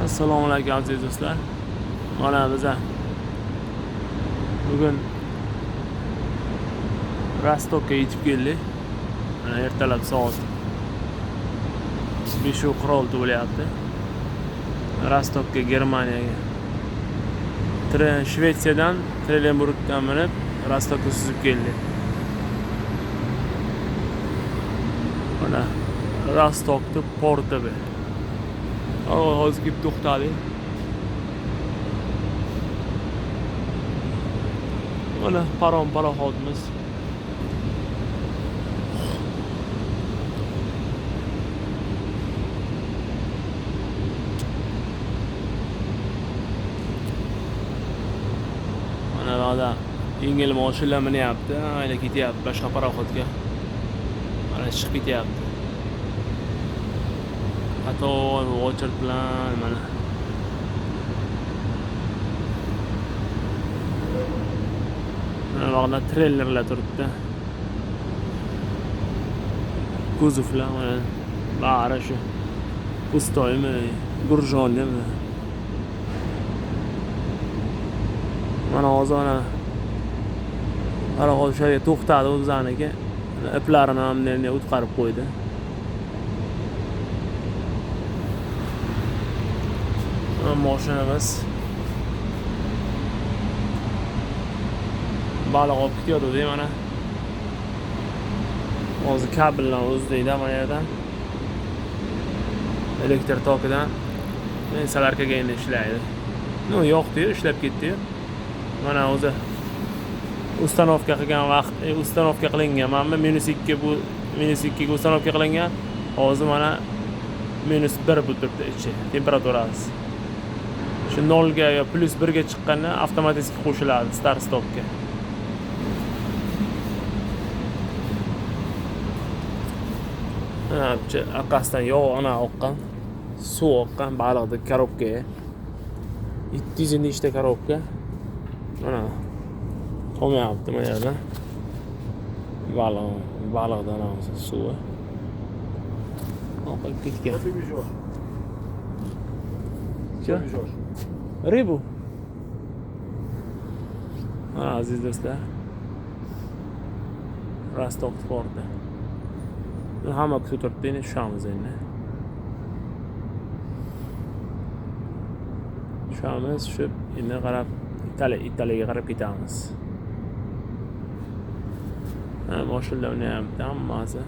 Assalomu alaykum aziz do'stlar. Mana biz bugun Rostokka yetib keldik. Mana ertalab soat 5:46 bo'lyapti. Rostokka, Germaniyaga. Shvetsiyadan Trelleborgdan minib Rostokka suzib keldik. Mana Rostokda porti bu. Hozir kelib to'xtadik. Mana paroxodimiz. Mana yoqda yengil mashinalar minyapti, ayla ketyapti boshqa paroxodga. Mana chiqib ketyapti. Hatto ochir bilan mana yoqda treylerlar turibdi. Kuzovlar mana bari shu pustoymi, gurjonlimi. Mana hozir paroxod o'sha yerga to'xtadi o'zaniki. Iplarini ham o'tqarib qo'ydi. Mashinamiz baliq olib ketayotdi mana. Hozir kabeldan o'zdaydi mana yerdan. Elektr tokidan mensalarkaga endi ishlaydi. Yo'qdi, ishlab ketdi. Mana o'zi ustanovka qilgan vaqt, ustanovka qilingan. Mana -2 bu -2 ga ustanovka qilingan. Hozir mana -1 bu turibdi ichi temperaturasi. Shu 0 ga yo +1 ga chiqqanda avtomatik qo'shiladi start stopga. Orqasidan yog' oqqan, suv oqqan baliqni korobkaga. 700 nechta korobka. Mana to'mayapti mana yerda. Baliqdan suvi. Oqib ketgan. Ribу. Aziz do'stlar. Rostok porti. Hamma kutib turibdi, endi tushamiz endi. Tushamiz, tushib endi qarab Italiyaga qarab ketamiz. Mashinalar ham hammasi